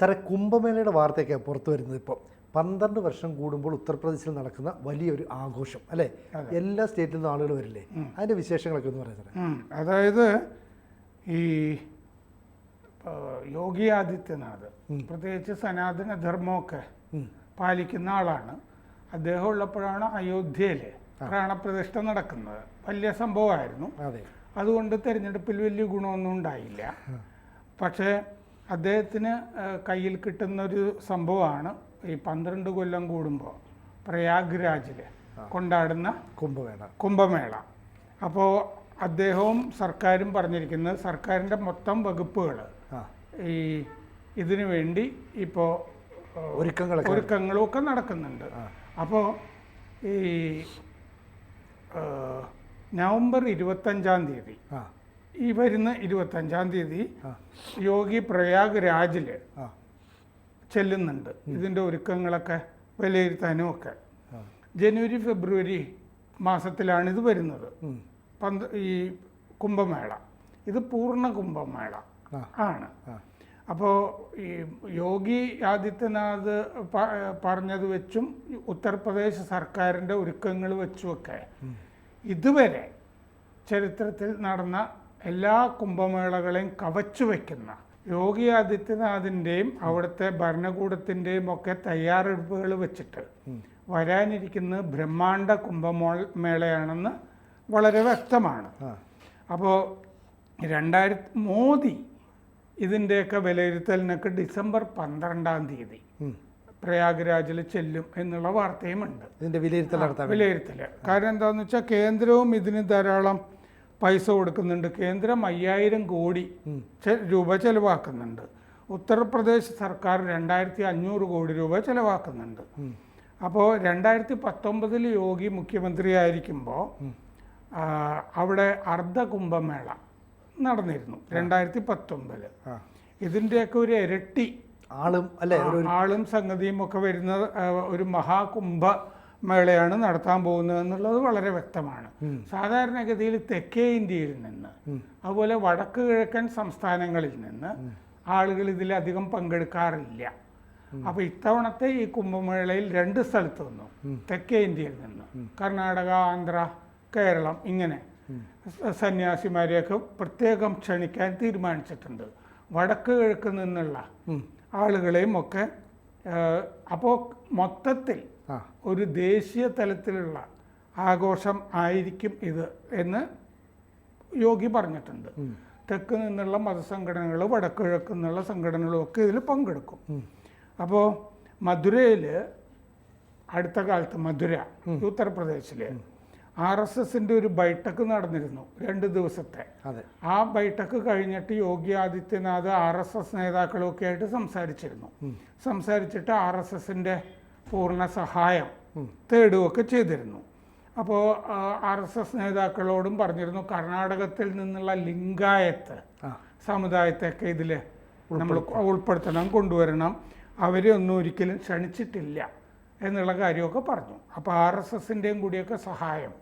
സാറേ, കുംഭമേളയുടെ വാർത്തയൊക്കെ പുറത്തു വരുന്നത് ഇപ്പോൾ 12 വർഷം കൂടുമ്പോൾ ഉത്തർപ്രദേശിൽ നടക്കുന്ന വലിയൊരു ആഘോഷം അല്ലേ? എല്ലാ സ്റ്റേറ്റിൽ നിന്നും ആളുകൾ വരില്ലേ? അതിൻ്റെ വിശേഷങ്ങളൊക്കെ ഒന്ന് പറയാം സാറേ. അതായത് ഈ യോഗി ആദിത്യനാഥ് പ്രത്യേകിച്ച് സനാതന ധർമ്മമൊക്കെ പാലിക്കുന്ന ആളാണ്. അദ്ദേഹം ഉള്ളപ്പോഴാണ് അയോധ്യയിൽ പ്രാണപ്രതിഷ്ഠ നടക്കുന്നത്. വലിയ സംഭവമായിരുന്നു. അതുകൊണ്ട് തെരഞ്ഞെടുപ്പിൽ വലിയ ഗുണമൊന്നും ഉണ്ടായില്ല. പക്ഷേ അദ്ദേഹത്തിന് കയ്യിൽ കിട്ടുന്നൊരു സംഭവമാണ് ഈ 12 കൊല്ലം കൂടുമ്പോൾ പ്രയാഗ്രാജിൽ കൊണ്ടാടുന്ന കുംഭമേള. അപ്പോൾ അദ്ദേഹവും സർക്കാരും പറഞ്ഞിരിക്കുന്നത് സർക്കാരിൻ്റെ മൊത്തം വകുപ്പുകൾ ഈ ഇതിനു വേണ്ടി ഇപ്പോൾ ഒരുക്കങ്ങളും ഒക്കെ നടക്കുന്നുണ്ട്. അപ്പോൾ ഈ നവംബർ 25-ാം തീയതി ഈ വരുന്ന 25-ാം തീയതി യോഗി പ്രയാഗ്രാജിൽ ചെല്ലുന്നുണ്ട് ഇതിൻ്റെ ഒരുക്കങ്ങളൊക്കെ വിലയിരുത്താനും ഒക്കെ. ജനുവരി ഫെബ്രുവരി മാസത്തിലാണിത് വരുന്നത്. ഈ കുംഭമേള ഇത് പൂർണ്ണ കുംഭമേള ആണ്. അപ്പോൾ ഈ യോഗി ആദിത്യനാഥ് പറഞ്ഞത് വെച്ചും ഉത്തർപ്രദേശ് സർക്കാരിൻ്റെ ഒരുക്കങ്ങൾ വെച്ചുമൊക്കെ ഇതുവരെ ചരിത്രത്തിൽ നടന്ന എല്ലാ കുംഭമേളകളെയും കവച്ചു വയ്ക്കുന്ന യോഗി ആദിത്യനാഥിൻ്റെയും അവിടുത്തെ ഭരണകൂടത്തിൻ്റെയും ഒക്കെ തയ്യാറെടുപ്പുകൾ വെച്ചിട്ട് വരാനിരിക്കുന്ന ബ്രഹ്മാണ്ഡ കുംഭമേളയാണെന്ന് വളരെ വ്യക്തമാണ്. അപ്പോൾ മോദി ഇതിൻ്റെയൊക്കെ വിലയിരുത്തലിനൊക്കെ ഡിസംബർ 12-ാം തീയതി പ്രയാഗ്രാജിൽ ചെല്ലും എന്നുള്ള വാർത്തയുമുണ്ട്. ഇതിൻ്റെ വിലയിരുത്തൽ കാരണം എന്താണെന്ന് വെച്ചാൽ കേന്ദ്രവും ഇതിന് ധാരാളം പൈസ കൊടുക്കുന്നുണ്ട്. കേന്ദ്രം 5000 കോടി രൂപ ചെലവാക്കുന്നുണ്ട്. ഉത്തർപ്രദേശ് സർക്കാർ 2500 കോടി രൂപ ചെലവാക്കുന്നുണ്ട്. അപ്പോൾ 2019 യോഗി മുഖ്യമന്ത്രി ആയിരിക്കുമ്പോൾ അവിടെ അർദ്ധ കുംഭമേള നടന്നിരുന്നു 2019. ഇതിൻ്റെയൊക്കെ ഒരു ഇരട്ടി ആളും സംഗതിയും ഒക്കെ വരുന്ന ഒരു മഹാകുംഭ മേളയാണ് നടത്താൻ പോകുന്നത് എന്നുള്ളത് വളരെ വ്യക്തമാണ്. സാധാരണഗതിയിൽ തെക്കേ ഇന്ത്യയിൽ നിന്ന് അതുപോലെ വടക്ക് കിഴക്കൻ സംസ്ഥാനങ്ങളിൽ നിന്ന് ആളുകൾ ഇതിലധികം പങ്കെടുക്കാറില്ല. അപ്പോൾ ഇത്തവണത്തെ ഈ കുംഭമേളയിൽ 2 സ്ഥലത്ത് നിന്നു, തെക്കേ ഇന്ത്യയിൽ നിന്ന് കർണാടക, ആന്ധ്ര, കേരളം ഇങ്ങനെ സന്യാസിമാരെയൊക്കെ പ്രത്യേകം ക്ഷണിക്കാൻ തീരുമാനിച്ചിട്ടുണ്ട്. വടക്ക് കിഴക്ക് നിന്നുള്ള ആളുകളെയും ഒക്കെ. അപ്പോൾ മൊത്തത്തിൽ ഒരു ദേശീയ തലത്തിലുള്ള ആഘോഷം ആയിരിക്കും ഇത് എന്ന് യോഗി പറഞ്ഞിട്ടുണ്ട്. തെക്ക് നിന്നുള്ള മതസംഘടനകൾ, വടക്ക് കിഴക്ക് നിന്നുള്ള സംഘടനകളും ഒക്കെ ഇതിൽ പങ്കെടുക്കും. അപ്പോൾ മധുരയിൽ അടുത്ത കാലത്ത് മധുര ഉത്തർപ്രദേശിൽ RSSൻ്റെ ഒരു ബൈഠക്ക് നടന്നിരുന്നു 2 ദിവസത്തെ. ആ ബൈഠക്ക് കഴിഞ്ഞിട്ട് യോഗി ആദിത്യനാഥ് RSS നേതാക്കളൊക്കെ ആയിട്ട് സംസാരിച്ചിട്ട് RSSൻ്റെ പൂർണ്ണ സഹായം തേടുകയൊക്കെ ചെയ്തിരുന്നു. അപ്പോൾ RSS നേതാക്കളോടും പറഞ്ഞിരുന്നു കർണാടകത്തിൽ നിന്നുള്ള ലിംഗായത്ത് സമുദായത്തെയൊക്കെ ഇതിൽ നമ്മൾ ഉൾപ്പെടുത്തണം, കൊണ്ടുവരണം, അവരെ ഒന്നും ഒരിക്കലും ക്ഷണിച്ചിട്ടില്ല എന്നുള്ള കാര്യമൊക്കെ പറഞ്ഞു. അപ്പോൾ RSSൻ്റെയും കൂടിയൊക്കെ സഹായം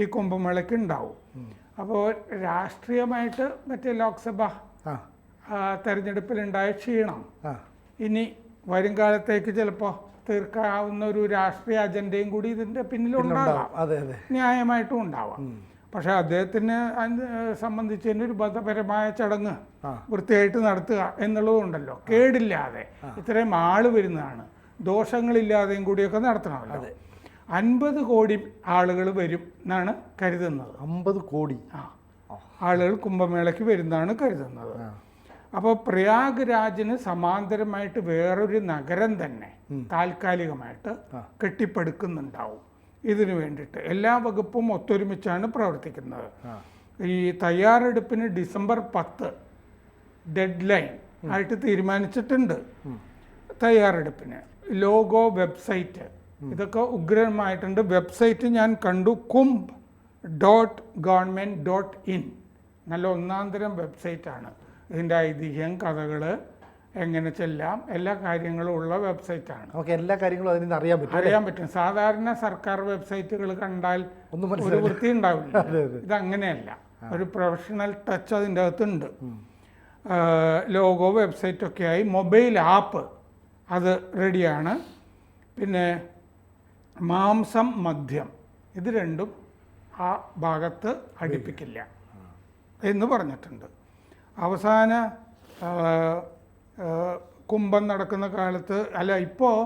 ഈ കുംഭമേളയ്ക്ക് ഉണ്ടാവും. അപ്പോൾ രാഷ്ട്രീയമായിട്ട് മറ്റേ ലോക്സഭ തെരഞ്ഞെടുപ്പിലുണ്ടായ ക്ഷീണം ഇനി വരും കാലത്തേക്ക് ചിലപ്പോൾ തീർക്കാവുന്ന ഒരു രാഷ്ട്രീയ അജണ്ടയും കൂടി ഇതിൻ്റെ പിന്നിലുണ്ടാകാം, ന്യായമായിട്ടും ഉണ്ടാവാം. പക്ഷെ അദ്ദേഹത്തിന് സംബന്ധിച്ചതിന് ഒരു മതപരമായ ചടങ്ങ് വൃത്തിയായിട്ട് നടത്തുക എന്നുള്ളതുണ്ടല്ലോ. കേടില്ലാതെ ഇത്രയും ആള് വരുന്നതാണ്, ദോഷങ്ങളില്ലാതെയും കൂടിയൊക്കെ നടത്തണമല്ലോ. 50 കോടി ആളുകൾ വരും എന്നാണ് കരുതുന്നത്. 50 കോടി ആളുകൾ കുംഭമേളയ്ക്ക് വരുന്നതാണ് കരുതുന്നത്. അപ്പോൾ പ്രയാഗ്രാജിന് സമാന്തരമായിട്ട് വേറൊരു നഗരം തന്നെ താൽക്കാലികമായിട്ട് കെട്ടിപ്പടുക്കുന്നുണ്ടാവും. ഇതിനു വേണ്ടിയിട്ട് എല്ലാ വകുപ്പും ഒത്തൊരുമിച്ചാണ് പ്രവർത്തിക്കുന്നത്. ഈ തയ്യാറെടുപ്പിന് ഡിസംബർ 10 ഡെഡ് ലൈൻ ആയിട്ട് തീരുമാനിച്ചിട്ടുണ്ട്. തയ്യാറെടുപ്പിന് ലോഗോ, വെബ്സൈറ്റ് ഇതൊക്കെ ഉഗ്രമായിട്ടുണ്ട്. വെബ്സൈറ്റ് ഞാൻ കണ്ടു, kumbh.government.in. നല്ല ഒന്നാന്തരം വെബ്സൈറ്റാണ്. ഇതിൻ്റെ ഐതിഹ്യം, കഥകൾ, എങ്ങനെ ചെല്ലാം, എല്ലാ കാര്യങ്ങളും ഉള്ള വെബ്സൈറ്റാണ്. എല്ലാ കാര്യങ്ങളും അതിൽ നിന്ന് അറിയാൻ പറ്റും. സാധാരണ സർക്കാർ വെബ്സൈറ്റുകൾ കണ്ടാൽ ഒരു വൃത്തി ഉണ്ടാവില്ല. ഇതങ്ങനെയല്ല, ഒരു പ്രൊഫഷണൽ ടച്ച് അതിൻ്റെ അകത്തുണ്ട്. ലോഗോ വെബ്സൈറ്റൊക്കെ ആയി മൊബൈൽ ആപ്പ് അത് റെഡിയാണ്. പിന്നെ മാംസം മദ്യം ഇത് രണ്ടും ആ ഭാഗത്ത് അടുപ്പിക്കില്ല എന്ന് പറഞ്ഞിട്ടുണ്ട്. അവസാന കുംഭം നടക്കുന്ന കാലത്ത് ഇപ്പോൾ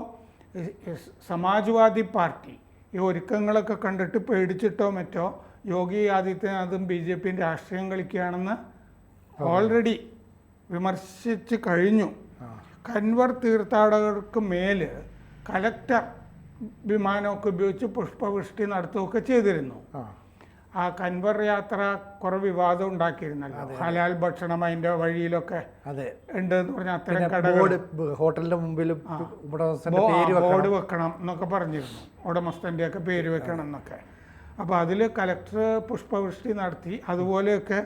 സമാജ്വാദി പാർട്ടി ഈ ഒരുക്കങ്ങളൊക്കെ കണ്ടിട്ട് പേടിച്ചിട്ടോ മറ്റോ യോഗി ആദിത്യനാഥും BJP രാഷ്ട്രീയം കളിക്കുകയാണെന്ന് ഓൾറെഡി വിമർശിച്ച് കഴിഞ്ഞു. കൻവർ തീർത്ഥാടകർക്ക് മേൽ കലക്ടർ വിമാനമൊക്കെ ഉപയോഗിച്ച് പുഷ്പവൃഷ്ടി നടത്തുകയൊക്കെ ചെയ്തിരുന്നു. ആ കൻവർ യാത്ര കുറെ വിവാദം ഉണ്ടാക്കിയിരുന്നല്ലോ. ഹലാൽ ഭക്ഷണം അതിന്റെ വഴിയിലൊക്കെ ഉണ്ട് എന്ന് പറഞ്ഞാൽ അത്തരം കടകൾ ഹോട്ടലിന്റെ മുമ്പിലും ബോർഡ് വെക്കണം എന്നൊക്കെ പറഞ്ഞിരുന്നു. ഉടമസ്ഥന്റെ ഒക്കെ പേര് വെക്കണം എന്നൊക്കെ. അപ്പോൾ അതിൽ കലക്ടർ പുഷ്പവൃഷ്ടി നടത്തി. അതുപോലെയൊക്കെ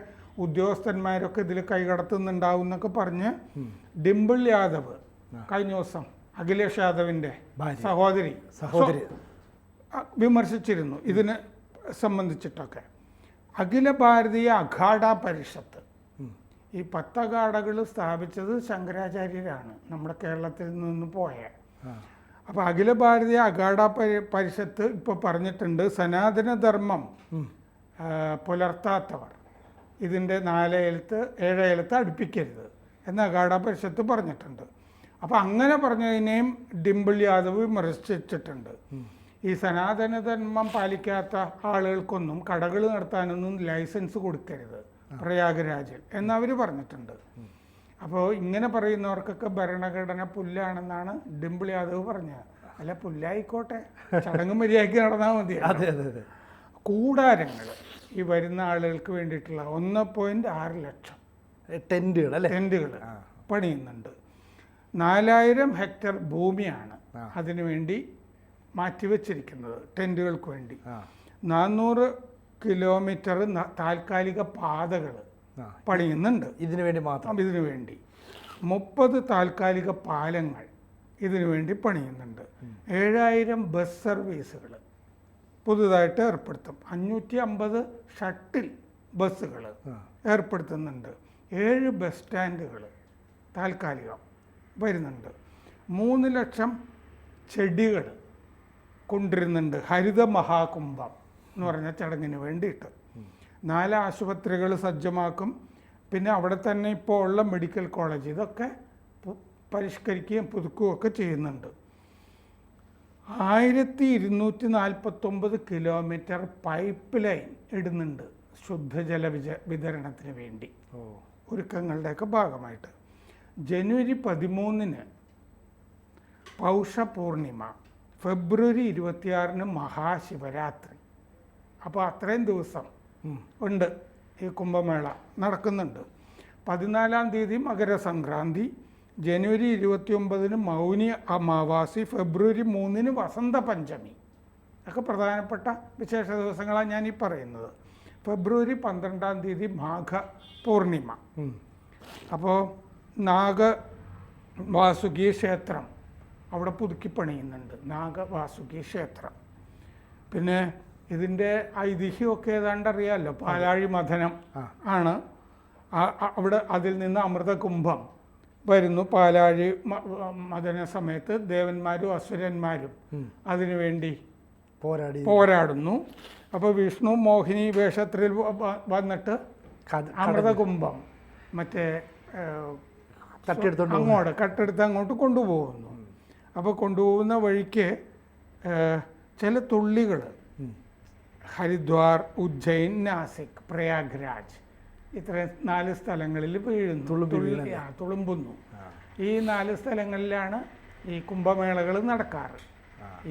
ഉദ്യോഗസ്ഥന്മാരൊക്കെ ഇതിൽ കൈകടത്തുന്നുണ്ടാവും എന്നൊക്കെ പറഞ്ഞ് ഡിംപിൾ യാദവ് കഴിഞ്ഞ ദിവസം അഖിലേഷ് യാദവിൻ്റെ സഹോദരി വിമർശിച്ചിരുന്നു ഇതിനെ സംബന്ധിച്ചിട്ടൊക്കെ. അഖില ഭാരതീയ അഖാഡ പരിഷത്ത് ഈ 10 അഖാഡകൾ സ്ഥാപിച്ചത് ശങ്കരാചാര്യരാണ്, നമ്മുടെ കേരളത്തിൽ നിന്ന് പോയ. അപ്പോൾ അഖില ഭാരതീയ അഖാഡ പരിഷത്ത് ഇപ്പോൾ പറഞ്ഞിട്ടുണ്ട് സനാതനധർമ്മം പുലർത്താത്തവർ ഇതിൻ്റെ 4 എഴുത്ത് 7 എഴുത്ത് അടുപ്പിക്കരുത് എന്ന് അഖാഡ പരിഷത്ത് പറഞ്ഞിട്ടുണ്ട്. അപ്പോൾ അങ്ങനെ പറഞ്ഞതിനെയും ഡിംപിൾ യാദവ് വിമർശിച്ചിട്ടുണ്ട്. ഈ സനാതനധർമ്മം പാലിക്കാത്ത ആളുകൾക്കൊന്നും കടകൾ നടത്താനൊന്നും ലൈസൻസ് കൊടുക്കരുത് പ്രയാഗ്രാജിൽ എന്നവർ പറഞ്ഞിട്ടുണ്ട്. അപ്പോൾ ഇങ്ങനെ പറയുന്നവർക്കൊക്കെ ഭരണഘടന പുല്ലാണെന്നാണ് ഡിംപിൾ യാദവ് പറഞ്ഞത്. അല്ല, പുല്ലായിക്കോട്ടെ, ചടങ്ങ് മര്യാദയ്ക്ക് നടന്നാൽ മതി. കൂടാരങ്ങൾ ഈ വരുന്ന ആളുകൾക്ക് വേണ്ടിയിട്ടുള്ള 1.6 ലക്ഷം ടെൻറ്റുകൾ പണിയുന്നുണ്ട്. 4000 ഹെക്ടർ ഭൂമിയാണ് അതിനുവേണ്ടി മാറ്റിവെച്ചിരിക്കുന്നത് ടെൻറ്റുകൾക്ക് വേണ്ടി. 400 കിലോമീറ്റർ താൽക്കാലിക പാതകൾ പണിയുന്നുണ്ട് ഇതിനു വേണ്ടി. 30 താൽക്കാലിക പാലങ്ങൾ ഇതിനു വേണ്ടി പണിയുന്നുണ്ട്. 7000 ബസ് സർവീസുകൾ പുതുതായിട്ട് ഏർപ്പെടുത്തും. 550 ഷട്ടിൽ ബസ്സുകൾ ഏർപ്പെടുത്തുന്നുണ്ട്. 7 ബസ് സ്റ്റാൻഡുകൾ താൽക്കാലികം വരുന്നുണ്ട്. 3 ലക്ഷം ചെടികൾ കൊണ്ടുവരുന്നുണ്ട് ഹരിത മഹാകുംഭം എന്ന് പറഞ്ഞ ചടങ്ങിന് വേണ്ടിയിട്ട്. 4 ആശുപത്രികൾ സജ്ജമാക്കും. പിന്നെ അവിടെ തന്നെ ഇപ്പോൾ ഉള്ള മെഡിക്കൽ കോളേജ് ഇതൊക്കെ പരിഷ്കരിക്കുകയും പുതുക്കുകയും ഒക്കെ ചെയ്യുന്നുണ്ട്. 1249 കിലോമീറ്റർ പൈപ്പ് ലൈൻ ഇടുന്നുണ്ട് ശുദ്ധജല വിതരണത്തിന് വേണ്ടി ഒരുക്കങ്ങളുടെയൊക്കെ ഭാഗമായിട്ട്. ജനുവരി 13 പൗഷപൂർണിമ, ഫെബ്രുവരി 26 മഹാശിവരാത്രി. അപ്പോൾ അത്രയും ദിവസം ഉണ്ട് ഈ കുംഭമേള നടക്കുന്നുണ്ട്. 14-ാം തീയതി മകരസംക്രാന്തി, ജനുവരി 29 മൗനി അമാവാസി, ഫെബ്രുവരി 3 വസന്ത പഞ്ചമി. ഒക്കെ പ്രധാനപ്പെട്ട വിശേഷ ദിവസങ്ങളാണ് ഞാൻ ഈ പറയുന്നത്. ഫെബ്രുവരി 12-ാം തീയതി മാഘ പൂർണിമ. അപ്പോൾ നാഗവാസുകി ക്ഷേത്രം അവിടെ പുതുക്കി പണിയുന്നുണ്ട്, നാഗവാസുകി ക്ഷേത്രം. പിന്നെ ഇതിൻ്റെ ഐതിഹ്യമൊക്കെ ഏതാണ്ട് അറിയാമല്ലോ. പാലാഴി മഥനം ആണ് അവിടെ. അതിൽ നിന്ന് അമൃതകുംഭം വരുന്നു. പാലാഴി മഥന സമയത്ത് ദേവന്മാരും അസുരന്മാരും അതിനുവേണ്ടി പോരാടുന്നു. അപ്പോൾ വിഷ്ണു മോഹിനി വേഷത്തിൽ വന്നിട്ട് അമൃതകുംഭം മറ്റേ കട്ടെടുത്ത് അങ്ങോട്ട് കൊണ്ടുപോകുന്നു. അപ്പോൾ കൊണ്ടുപോകുന്ന വഴിക്ക് ചില തുള്ളികൾ ഹരിദ്വാർ, ഉജ്ജയിൻ, നാസിക്, പ്രയാഗ്രാജ് ഇത്രയും 4 സ്ഥലങ്ങളിൽ വീഴുന്നു, തുളുമ്പുന്നു. ഈ 4 സ്ഥലങ്ങളിലാണ് ഈ കുംഭമേളകൾ നടക്കാറ്.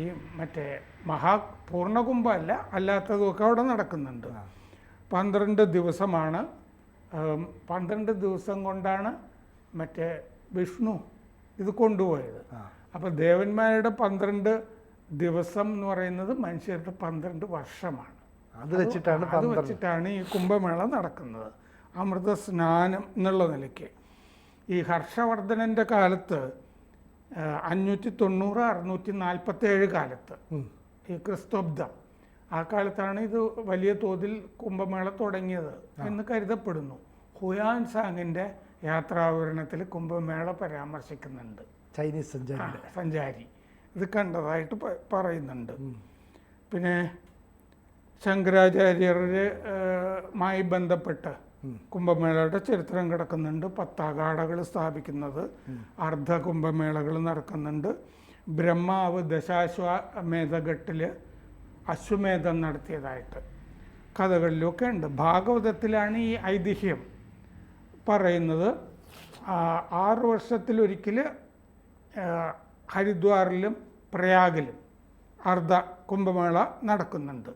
ഈ മറ്റേ പൂർണ്ണകുംഭമല്ല, അല്ലാത്തതുമൊക്കെ അവിടെ നടക്കുന്നുണ്ട്. 12 ദിവസമാണ്. 12 ദിവസം കൊണ്ടാണ് മറ്റേ വിഷ്ണു ഇത് കൊണ്ടുപോയത്. അപ്പോൾ ദേവന്മാരുടെ 12 ദിവസം എന്ന് പറയുന്നത് മനുഷ്യരുടെ 12 വർഷമാണ്. അത് വെച്ചിട്ടാണ് ഈ കുംഭമേള നടക്കുന്നത്. അമൃത സ്നാനം എന്നുള്ള നിലയ്ക്ക്. ഈ ഹർഷവർദ്ധനൻ്റെ കാലത്ത് 590-647 കാലത്ത് ഈ ക്രിസ്തോബ്ദം ആ കാലത്താണ് ഇത് വലിയ തോതിൽ കുംഭമേള തുടങ്ങിയത് എന്ന് കരുതപ്പെടുന്നു. ഹുയാൻ സാങ്ങിൻ്റെ യാത്രാവിവരണത്തിൽ കുംഭമേള പരാമർശിക്കുന്നുണ്ട്. ചൈനീസ് സഞ്ചാരി സഞ്ചാരി ഇത് കണ്ടതായിട്ട് പറയുന്നുണ്ട്. പിന്നെ ശങ്കരാചാര്യരുമായി ബന്ധപ്പെട്ട് കുംഭമേളയുടെ ചരിത്രം കിടക്കുന്നുണ്ട്. 10 അഖാഡകൾ സ്ഥാപിക്കുന്നത്, അർദ്ധ കുംഭമേളകൾ നടക്കുന്നുണ്ട്. ബ്രഹ്മാവ് ദശാശ്വമേധഘട്ടിൽ അശ്വമേധം നടത്തിയതായിട്ട് കഥകളിലൊക്കെ ഉണ്ട്. ഭാഗവതത്തിലാണ് ഈ ഐതിഹ്യം പറയുന്നത്. 6 വർഷത്തിലൊരിക്കൽ ഹരിദ്വാറിലും പ്രയാഗിലും അർദ്ധ കുംഭമേള നടക്കുന്നുണ്ട്.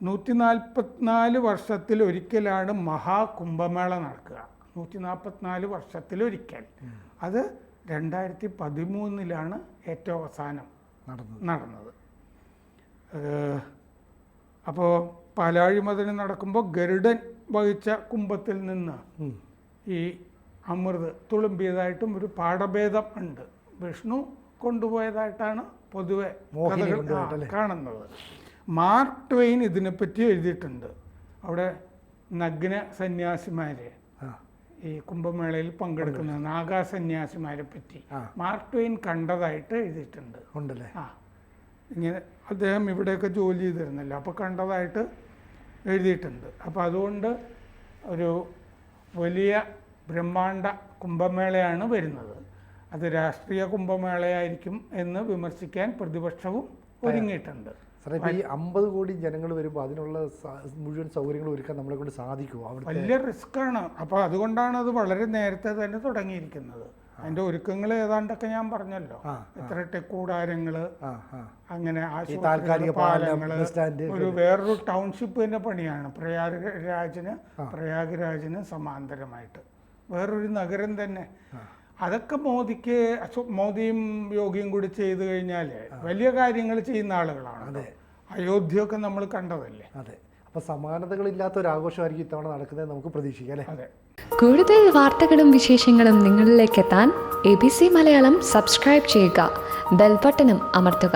144 വർഷത്തിലൊരിക്കലാണ് മഹാകുംഭമേള നടക്കുക. 144 വർഷത്തിലൊരിക്കൽ. അത് 2013 ഏറ്റവും അവസാനം നടന്നത്. അപ്പോൾ പാലാഴിമതിന് നടക്കുമ്പോൾ ഗരുഡൻ വഹിച്ച കുംഭത്തിൽ നിന്ന് ഈ അമൃത് തുളുമ്പിയതായിട്ടും ഒരു പാഠഭേദം ഉണ്ട്. വിഷ്ണു കൊണ്ടുപോയതായിട്ടാണ് പൊതുവെ കാണുന്നത്. മാർക്ക് ട്വെയിൻ ഇതിനെപ്പറ്റി എഴുതിയിട്ടുണ്ട്. അവിടെ നഗ്ന സന്യാസിമാരെ ഈ കുംഭമേളയിൽ പങ്കെടുക്കുന്ന നാഗാ സന്യാസിമാരെ പറ്റി മാർക്ക് ട്വെയിൻ കണ്ടതായിട്ട് എഴുതിയിട്ടുണ്ട്. ഇങ്ങനെ അദ്ദേഹം ഇവിടെയൊക്കെ ജോലി ചെയ്തിരുന്നല്ലോ, അപ്പോൾ കണ്ടതായിട്ട് എഴുതിയിട്ടുണ്ട്. അപ്പോൾ അതുകൊണ്ട് ഒരു വലിയ ബ്രഹ്മാണ്ഡ കുംഭമേളയാണ് വരുന്നത്. അത് രാഷ്ട്രീയ കുംഭമേളയായിരിക്കും എന്ന് വിമർശിക്കാൻ പ്രതിപക്ഷവും ഒരുങ്ങിയിട്ടുണ്ട്. സാറേ, ഈ 50 കോടി ജനങ്ങൾ വരുമ്പോൾ അതിനുള്ള മുഴുവൻ സൗകര്യങ്ങൾ ഒരുക്കാൻ നമ്മളെ കൊണ്ട് സാധിക്കുമോ? വലിയ റിസ്ക്കാണ്. അപ്പോൾ അതുകൊണ്ടാണ് അത് വളരെ നേരത്തെ തന്നെ തുടങ്ങിയിരിക്കുന്നത്. അതിൻ്റെ ഒരുക്കങ്ങൾ ഏതാണ്ടൊക്കെ ഞാൻ പറഞ്ഞല്ലോ. ഇത്ര കൂടാരങ്ങൾ, അങ്ങനെ പാലങ്ങള്, ഒരു വേറൊരു ടൗൺഷിപ്പ് തന്നെ പണിയാണ് പ്രയാഗ്രാജിന് സമാന്തരമായിട്ട് വേറൊരു നഗരം തന്നെ. അതൊക്കെ മോദിയും യോഗിയും കൂടി ചെയ്തു കഴിഞ്ഞാൽ വലിയ കാര്യങ്ങൾ ചെയ്യുന്ന ആളുകളാണ്. അയോധ്യയൊക്കെ നമ്മൾ കണ്ടതല്ലേ. അതെ. അപ്പോൾ സമാനതകളില്ലാത്ത ഒരു ആഘോഷമായിരിക്കും ഇത്തവണ നടക്കുന്നത് നമുക്ക് പ്രതീക്ഷിക്കാം അല്ലേ? അതെ. കൂടുതൽ വാർത്തകളും വിശേഷങ്ങളും നിങ്ങളിലേക്ക് എത്താൻ ABC മലയാളം സബ്സ്ക്രൈബ് ചെയ്യുക, ബെൽ ബട്ടണും അമർത്തുക.